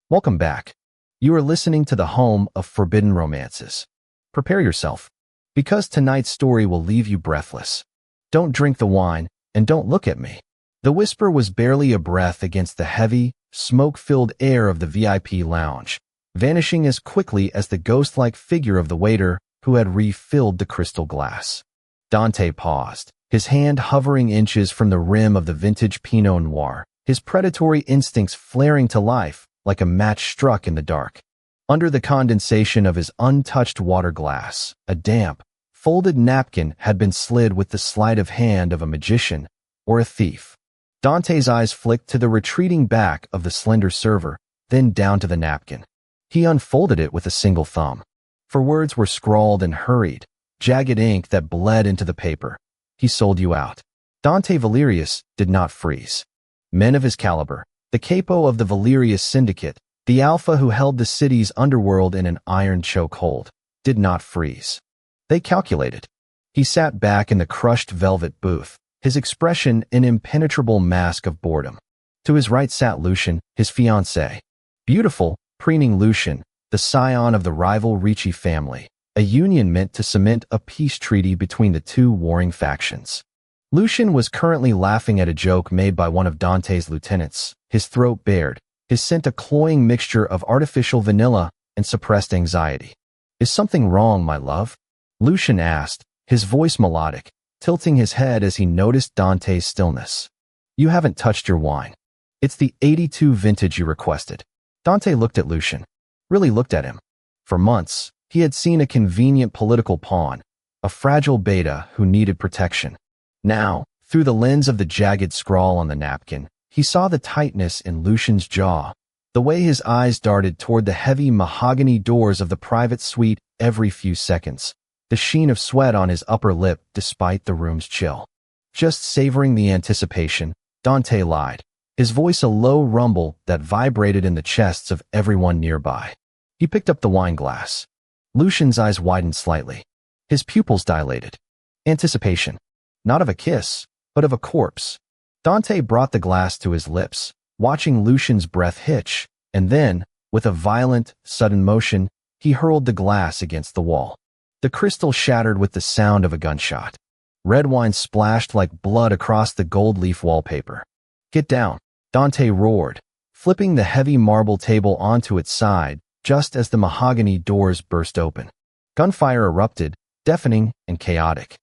Welcome back. You are listening to the home of forbidden romances. Prepare yourself, because tonight's story will leave you breathless. Don't drink the wine, and don't look at me. The whisper was barely a breath against the heavy, smoke-filled air of the VIP lounge, vanishing as quickly as the ghost-like figure of the waiter who had refilled the crystal glass. Dante paused, his hand hovering inches from the rim of the vintage Pinot Noir, his predatory instincts flaring to life like a match struck in the dark. Under the condensation of his untouched water glass, a damp, folded napkin had been slid with the sleight of hand of a magician or a thief. Dante's eyes flicked to the retreating back of the slender server, then down to the napkin. He unfolded it with a single thumb. For words were scrawled in hurried, jagged ink that bled into the paper. He sold you out. Dante Valerius did not freeze. Men of his caliber, the capo of the Valerius Syndicate, the alpha who held the city's underworld in an iron chokehold, did not freeze. They calculated. He sat back in the crushed velvet booth, his expression an impenetrable mask of boredom. To his right sat Lucian, his fiancé. Beautiful, preening Lucian, the scion of the rival Ricci family, a union meant to cement a peace treaty between the two warring factions. Lucian was currently laughing at a joke made by one of Dante's lieutenants, his throat bared, his scent a cloying mixture of artificial vanilla and suppressed anxiety. "Is something wrong, my love?" Lucian asked, his voice melodic, tilting his head as he noticed Dante's stillness. "You haven't touched your wine. It's the '82 vintage you requested." Dante looked at Lucian, really looked at him. For months, he had seen a convenient political pawn, a fragile beta who needed protection. Now, through the lens of the jagged scrawl on the napkin, he saw the tightness in Lucian's jaw, the way his eyes darted toward the heavy mahogany doors of the private suite every few seconds, the sheen of sweat on his upper lip despite the room's chill. Just savoring the anticipation, Dante lied, his voice a low rumble that vibrated in the chests of everyone nearby. He picked up the wine glass. Lucian's eyes widened slightly. His pupils dilated. Anticipation. Not of a kiss, but of a corpse. Dante brought the glass to his lips, watching Lucian's breath hitch, and then, with a violent, sudden motion, he hurled the glass against the wall. The crystal shattered with the sound of a gunshot. Red wine splashed like blood across the gold leaf wallpaper. "Get down," Dante roared, flipping the heavy marble table onto its side just as the mahogany doors burst open. Gunfire erupted, deafening and chaotic.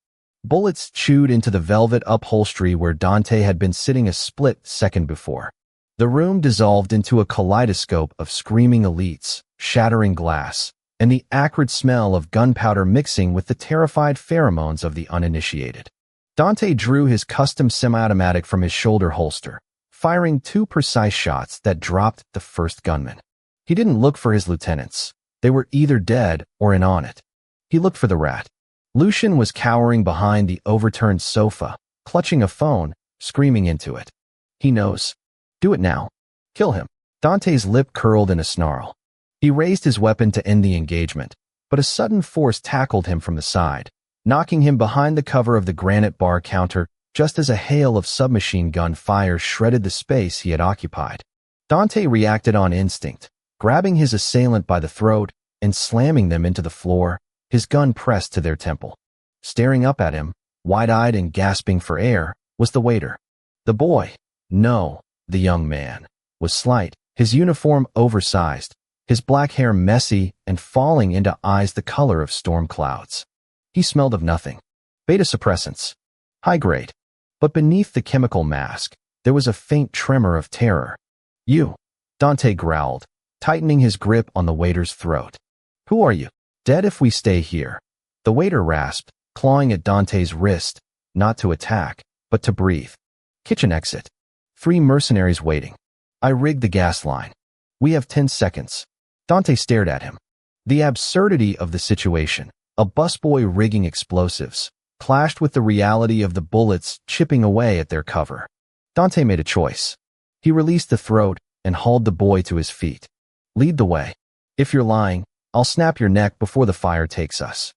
Bullets chewed into the velvet upholstery where Dante had been sitting a split second before. The room dissolved into a kaleidoscope of screaming elites, shattering glass, and the acrid smell of gunpowder mixing with the terrified pheromones of the uninitiated. Dante drew his custom semi-automatic from his shoulder holster, firing 2 precise shots that dropped the first gunman. He didn't look for his lieutenants. They were either dead or in on it. He looked for the rat. Lucian was cowering behind the overturned sofa, clutching a phone, screaming into it. "He knows. Do it now. Kill him." Dante's lip curled in a snarl. He raised his weapon to end the engagement, but a sudden force tackled him from the side, knocking him behind the cover of the granite bar counter just as a hail of submachine gun fire shredded the space he had occupied. Dante reacted on instinct, grabbing his assailant by the throat and slamming them into the floor, his gun pressed to their temple. Staring up at him, wide-eyed and gasping for air, was the waiter. The boy, no, the young man, was slight, his uniform oversized, his black hair messy and falling into eyes the color of storm clouds. He smelled of nothing. Beta suppressants. High grade. But beneath the chemical mask, there was a faint tremor of terror. "You," Dante growled, tightening his grip on the waiter's throat. "Who are you?" "Dead if we stay here," the waiter rasped, clawing at Dante's wrist, not to attack, but to breathe. "Kitchen exit. 3 mercenaries waiting. I rigged the gas line. We have 10 seconds. Dante stared at him. The absurdity of the situation, a busboy rigging explosives, clashed with the reality of the bullets chipping away at their cover. Dante made a choice. He released the throat and hauled the boy to his feet. "Lead the way. If you're lying, I'll snap your neck before the fire takes us."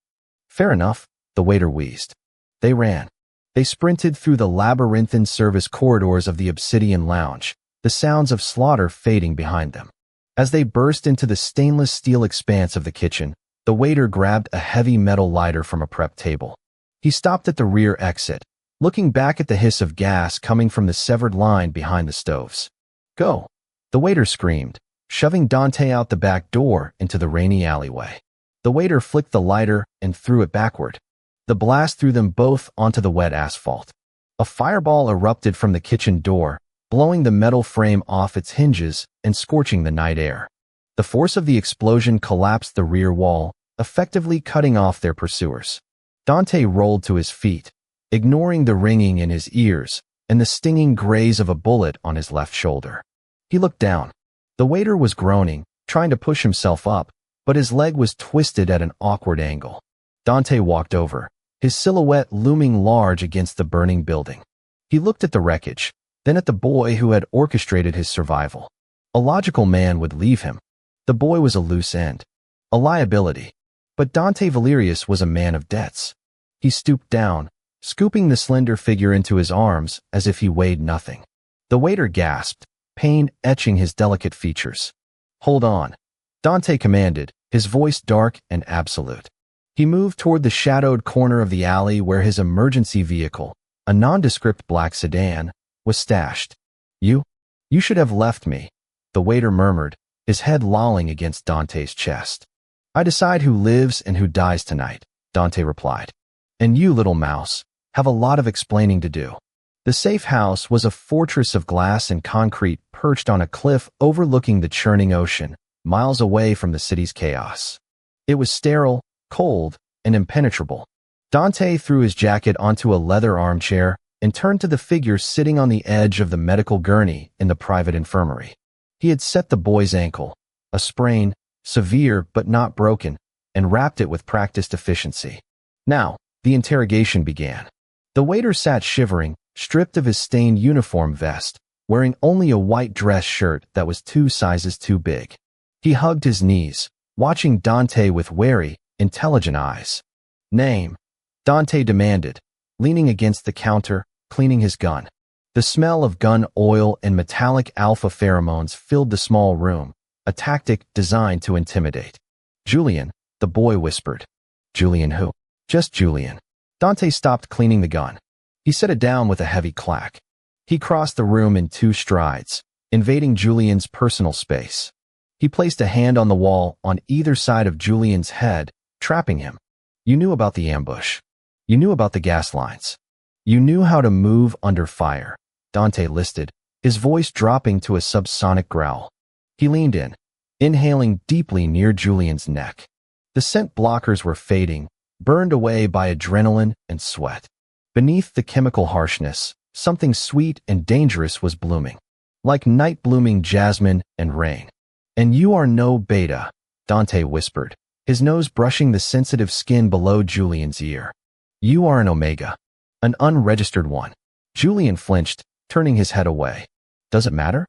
"Fair enough," the waiter wheezed. They ran. They sprinted through the labyrinthine service corridors of the Obsidian Lounge, the sounds of slaughter fading behind them. As they burst into the stainless steel expanse of the kitchen, the waiter grabbed a heavy metal lighter from a prep table. He stopped at the rear exit, looking back at the hiss of gas coming from the severed line behind the stoves. "Go!" the waiter screamed, shoving Dante out the back door into the rainy alleyway. The waiter flicked the lighter and threw it backward. The blast threw them both onto the wet asphalt. A fireball erupted from the kitchen door, blowing the metal frame off its hinges and scorching the night air. The force of the explosion collapsed the rear wall, effectively cutting off their pursuers. Dante rolled to his feet, ignoring the ringing in his ears and the stinging graze of a bullet on his left shoulder. He looked down. The waiter was groaning, trying to push himself up, but his leg was twisted at an awkward angle. Dante walked over, his silhouette looming large against the burning building. He looked at the wreckage, then at the boy who had orchestrated his survival. A logical man would leave him. The boy was a loose end, a liability. But Dante Valerius was a man of debts. He stooped down, scooping the slender figure into his arms as if he weighed nothing. The waiter gasped, pain etching his delicate features. "Hold on," Dante commanded, his voice dark and absolute. He moved toward the shadowed corner of the alley where his emergency vehicle, a nondescript black sedan, was stashed. You should have left me," the waiter murmured, his head lolling against Dante's chest. "I decide who lives and who dies tonight," Dante replied. "And you, little mouse, have a lot of explaining to do." The safe house was a fortress of glass and concrete perched on a cliff overlooking the churning ocean, miles away from the city's chaos. It was sterile, cold, and impenetrable. Dante threw his jacket onto a leather armchair and turned to the figure sitting on the edge of the medical gurney in the private infirmary. He had set the boy's ankle, a sprain, severe but not broken, and wrapped it with practiced efficiency. Now, the interrogation began. The waiter sat shivering, stripped of his stained uniform vest, wearing only a white dress shirt that was 2 sizes too big. He hugged his knees, watching Dante with wary, intelligent eyes. "Name," Dante demanded, leaning against the counter, cleaning his gun. The smell of gun oil and metallic alpha pheromones filled the small room, a tactic designed to intimidate. "Julian," the boy whispered. "Julian who?" "Just Julian." Dante stopped cleaning the gun. He set it down with a heavy clack. He crossed the room in 2 strides, invading Julian's personal space. He placed a hand on the wall on either side of Julian's head, trapping him. "You knew about the ambush. You knew about the gas lines. You knew how to move under fire," Dante listed, his voice dropping to a subsonic growl. He leaned in, inhaling deeply near Julian's neck. The scent blockers were fading, burned away by adrenaline and sweat. Beneath the chemical harshness, something sweet and dangerous was blooming, like night-blooming jasmine and rain. "And you are no beta," Dante whispered, his nose brushing the sensitive skin below Julian's ear. "You are an omega, an unregistered one." Julian flinched, turning his head away. "Does it matter?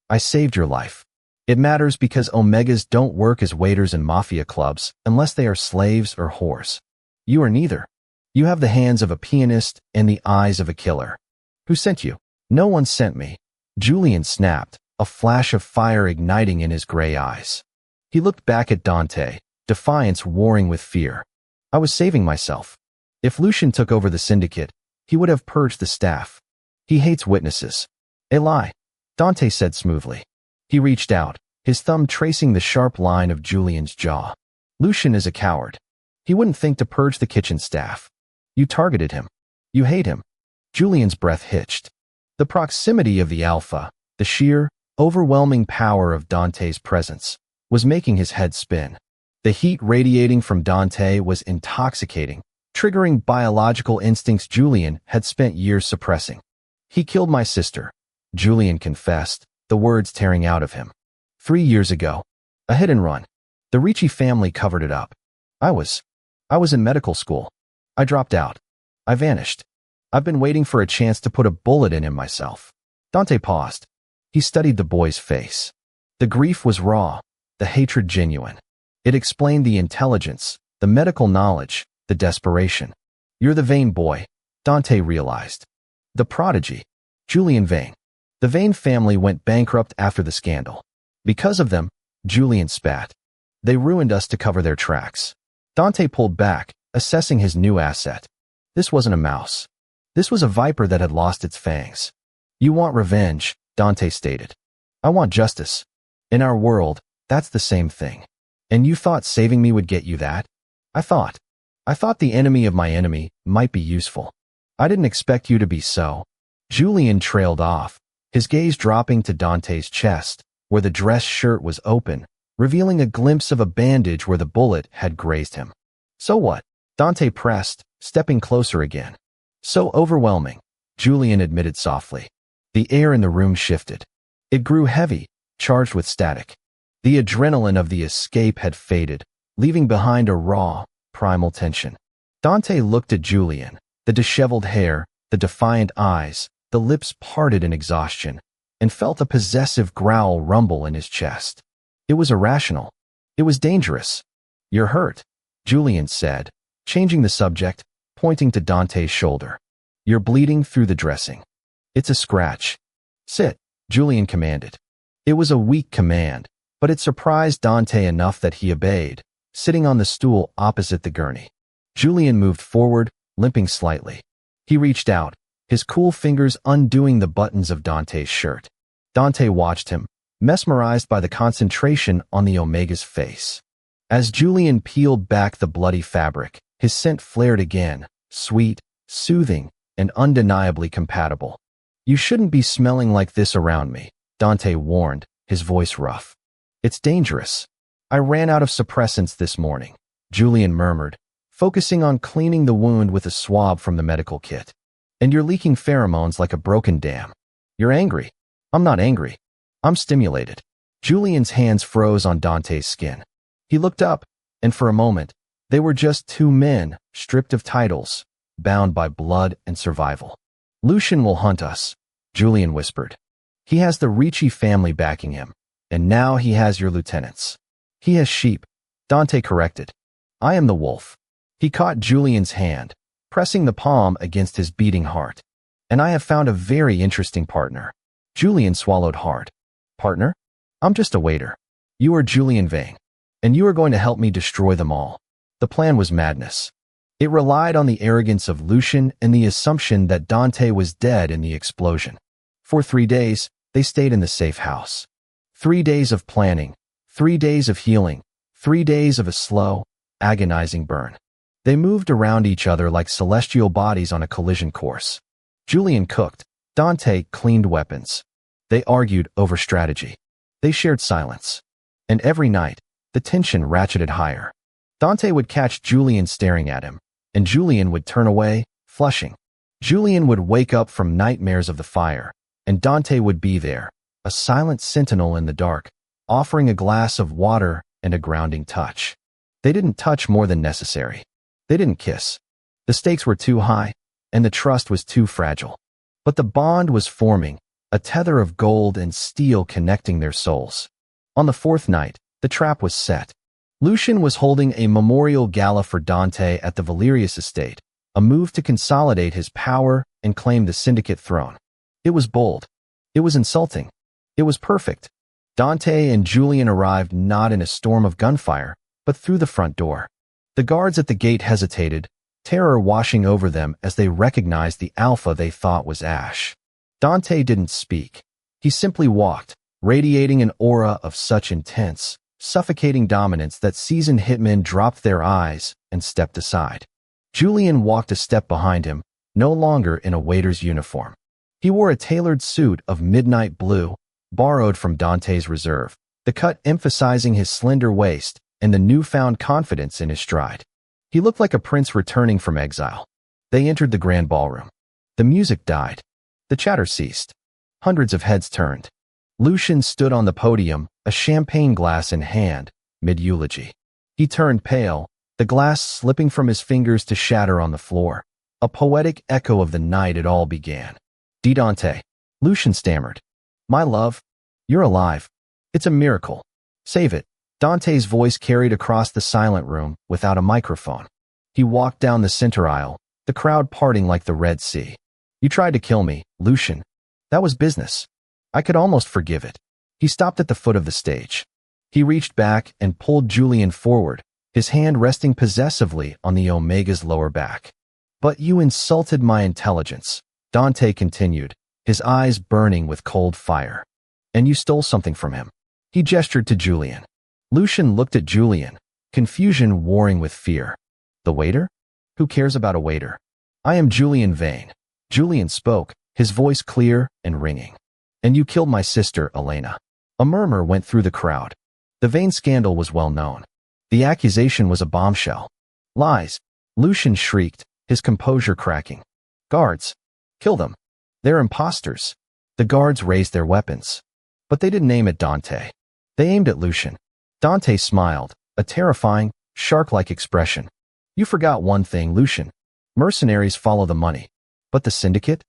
I saved your life." "It matters because omegas don't work as waiters in mafia clubs unless they are slaves or whores. You are neither. You have the hands of a pianist and the eyes of a killer." "Who sent you?" "No one sent me," Julian snapped, a flash of fire igniting in his gray eyes. He looked back at Dante, defiance warring with fear. "I was saving myself. If Lucian took over the syndicate, he would have purged the staff. He hates witnesses." "A lie," Dante said smoothly. He reached out, his thumb tracing the sharp line of Julian's jaw. "Lucian is a coward. He wouldn't think to purge the kitchen staff. You targeted him. You hate him." Julian's breath hitched. The proximity of the alpha, the sheer, overwhelming power of Dante's presence, was making his head spin. The heat radiating from Dante was intoxicating, triggering biological instincts Julian had spent years suppressing. "He killed my sister," Julian confessed, the words tearing out of him. 3 years ago. A hit and run. The Ricci family covered it up. I was in medical school. I dropped out. I vanished. I've been waiting for a chance to put a bullet in him myself." Dante paused. He studied the boy's face. The grief was raw, the hatred genuine. It explained the intelligence, the medical knowledge, the desperation. "You're the Vane boy," Dante realized. "The prodigy." Julian Vane. The Vane family went bankrupt after the scandal. Because of them, Julian spat. They ruined us to cover their tracks. Dante pulled back, assessing his new asset. This wasn't a mouse. This was a viper that had lost its fangs. You want revenge, Dante stated. I want justice. In our world, that's the same thing. And you thought saving me would get you that? I thought the enemy of my enemy might be useful. I didn't expect you to be so. Julian trailed off, his gaze dropping to Dante's chest, where the dress shirt was open, revealing a glimpse of a bandage where the bullet had grazed him. So what? Dante pressed, stepping closer again. So overwhelming, Julian admitted softly. The air in the room shifted. It grew heavy, charged with static. The adrenaline of the escape had faded, leaving behind a raw, primal tension. Dante looked at Julian, the disheveled hair, the defiant eyes, the lips parted in exhaustion, and felt a possessive growl rumble in his chest. It was irrational. It was dangerous. You're hurt, Julian said, changing the subject, pointing to Dante's shoulder. You're bleeding through the dressing. It's a scratch. Sit, Julian commanded. It was a weak command, but it surprised Dante enough that he obeyed, sitting on the stool opposite the gurney. Julian moved forward, limping slightly. He reached out, his cool fingers undoing the buttons of Dante's shirt. Dante watched him, mesmerized by the concentration on the Omega's face. As Julian peeled back the bloody fabric, his scent flared again, sweet, soothing, and undeniably compatible. You shouldn't be smelling like this around me, Dante warned, his voice rough. It's dangerous. I ran out of suppressants this morning, Julian murmured, focusing on cleaning the wound with a swab from the medical kit. And you're leaking pheromones like a broken dam. You're angry. I'm not angry. I'm stimulated. Julian's hands froze on Dante's skin. He looked up, and for a moment, they were just two men, stripped of titles, bound by blood and survival. Lucian will hunt us, Julian whispered. He has the Ricci family backing him, and now he has your lieutenants. He has sheep, Dante corrected. I am the wolf. He caught Julian's hand, pressing the palm against his beating heart. And I have found a very interesting partner. Julian swallowed hard. Partner? I'm just a waiter. You are Julian Vang, and you are going to help me destroy them all. The plan was madness. It relied on the arrogance of Lucian and the assumption that Dante was dead in the explosion. For 3 days, they stayed in the safe house. 3 days of planning, 3 days of healing, 3 days of a slow, agonizing burn. They moved around each other like celestial bodies on a collision course. Julian cooked. Dante cleaned weapons. They argued over strategy. They shared silence. And every night, the tension ratcheted higher. Dante would catch Julian staring at him, and Julian would turn away, flushing. Julian would wake up from nightmares of the fire, and Dante would be there, a silent sentinel in the dark, offering a glass of water and a grounding touch. They didn't touch more than necessary. They didn't kiss. The stakes were too high, and the trust was too fragile. But the bond was forming, a tether of gold and steel connecting their souls. On the 4th night, the trap was set. Lucian was holding a memorial gala for Dante at the Valerius estate, a move to consolidate his power and claim the syndicate throne. It was bold. It was insulting. It was perfect. Dante and Julian arrived not in a storm of gunfire, but through the front door. The guards at the gate hesitated, terror washing over them as they recognized the alpha they thought was Ash. Dante didn't speak. He simply walked, radiating an aura of such intense, suffocating dominance that seasoned hitmen dropped their eyes and stepped aside. Julian walked a step behind him, no longer in a waiter's uniform. He wore a tailored suit of midnight blue, borrowed from Dante's reserve, the cut emphasizing his slender waist and the newfound confidence in his stride. He looked like a prince returning from exile. They entered the grand ballroom. The music died. The chatter ceased. Hundreds of heads turned. Lucian stood on the podium, a champagne glass in hand, mid-eulogy. He turned pale, the glass slipping from his fingers to shatter on the floor, a poetic echo of the night it all began. Dante, Lucian stammered. My love, you're alive. It's a miracle. Save it. Dante's voice carried across the silent room without a microphone. He walked down the center aisle, the crowd parting like the Red Sea. You tried to kill me, Lucian. That was business. I could almost forgive it. He stopped at the foot of the stage. He reached back and pulled Julian forward, his hand resting possessively on the Omega's lower back. "But you insulted my intelligence," Dante continued, his eyes burning with cold fire. "And you stole something from him." He gestured to Julian. Lucian looked at Julian, confusion warring with fear. "The waiter? Who cares about a waiter? I am Julian Vane." Julian spoke, his voice clear and ringing. "And you killed my sister, Elena." A murmur went through the crowd. The Vane scandal was well known. The accusation was a bombshell. "Lies!" Lucian shrieked, his composure cracking. "Guards! Kill them! They're imposters." The guards raised their weapons. But they didn't aim at Dante. They aimed at Lucian. Dante smiled, a terrifying, shark-like expression. "You forgot one thing, Lucian. Mercenaries follow the money. But the syndicate?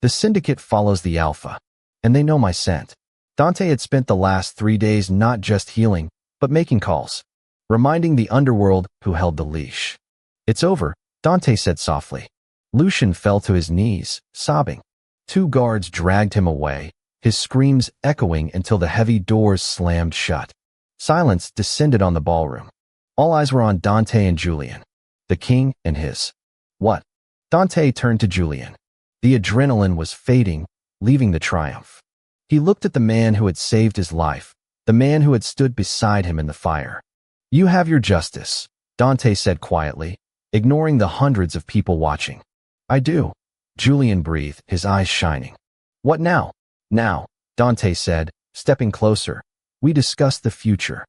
The syndicate follows the alpha. And they know my scent." Dante had spent the last 3 days not just healing, but making calls, reminding the underworld who held the leash. "It's over," Dante said softly. Lucian fell to his knees, sobbing. 2 guards dragged him away, his screams echoing until the heavy doors slammed shut. Silence descended on the ballroom. All eyes were on Dante and Julian, the king and his. "What?" Dante turned to Julian. The adrenaline was fading, leaving the triumph. He looked at the man who had saved his life, the man who had stood beside him in the fire. "You have your justice," Dante said quietly, ignoring the hundreds of people watching. "I do," Julian breathed, his eyes shining. "What now?" "Now," Dante said, stepping closer. "We discuss the future."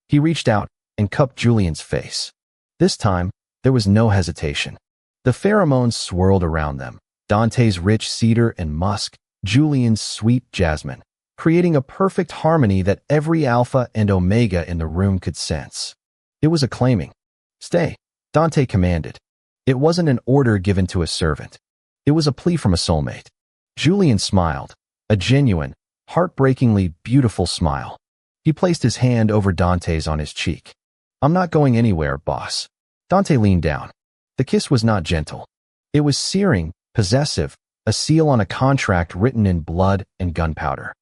He reached out and cupped Julian's face. This time, there was no hesitation. The pheromones swirled around them, Dante's rich cedar and musk, Julian's sweet jasmine, creating a perfect harmony that every alpha and omega in the room could sense. It was acclaiming. "Stay," Dante commanded. It wasn't an order given to a servant. It was a plea from a soulmate. Julian smiled, a genuine, heartbreakingly beautiful smile. He placed his hand over Dante's on his cheek. "I'm not going anywhere, boss." Dante leaned down. The kiss was not gentle. It was searing, possessive, a seal on a contract written in blood and gunpowder.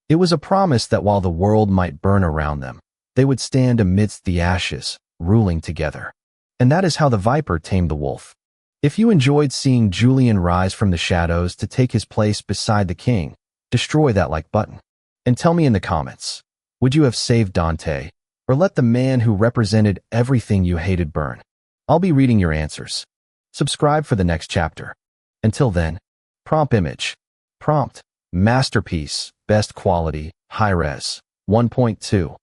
It was a promise that while the world might burn around them, they would stand amidst the ashes, ruling together. And that is how the viper tamed the wolf. If you enjoyed seeing Julian rise from the shadows to take his place beside the king, destroy that like button. And tell me in the comments, would you have saved Dante, or let the man who represented everything you hated burn? I'll be reading your answers. Subscribe for the next chapter. Until then, prompt image. Prompt, masterpiece, best quality, high-res, 1.2.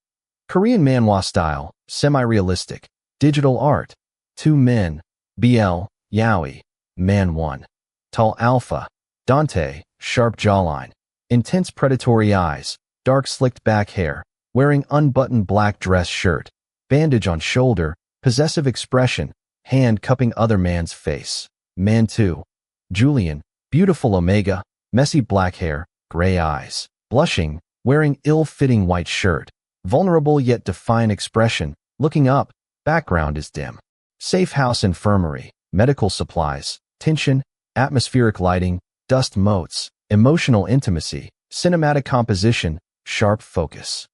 Korean manhwa style, semi-realistic, digital art. 2 men, BL, Yaoi, Man 1. Tall alpha, Dante, sharp jawline, intense predatory eyes, dark slicked back hair, wearing unbuttoned black dress shirt, bandage on shoulder, possessive expression, hand cupping other man's face. Man 2. Julian, beautiful omega, messy black hair, gray eyes, blushing, wearing ill-fitting white shirt, vulnerable yet defiant expression, looking up, background is dim. Safe house infirmary, medical supplies, tension, atmospheric lighting, dust motes, emotional intimacy, cinematic composition, sharp focus.